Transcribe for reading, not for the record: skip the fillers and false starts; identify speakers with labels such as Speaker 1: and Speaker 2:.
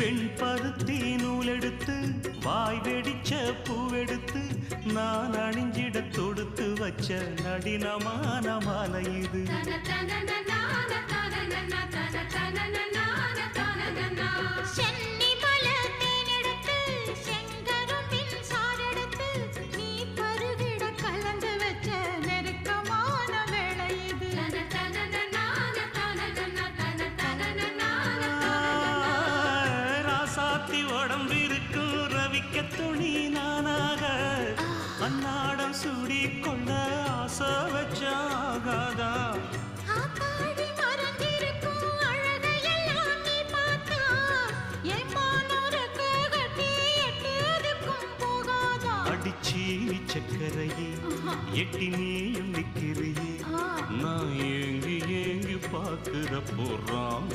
Speaker 1: வெண்பருத்தி நூலெடுத்து வாய் வெடிச்ச பூவெடுத்து நான் அணிஞ்சிட தொடுத்து வச்ச நடினமான மாலை இது. உடம்பிருக்கும் ரவிக்க துணி நானாக அன்னாடம் சூடி கொண்ட ஆசை வச்சாகாதா. அடிச்சி சக்கரையே எட்டி நீயும் நிக்கிறியே நான் ஏங்கி ஏங்கி பார்க்கிற போறாங்க.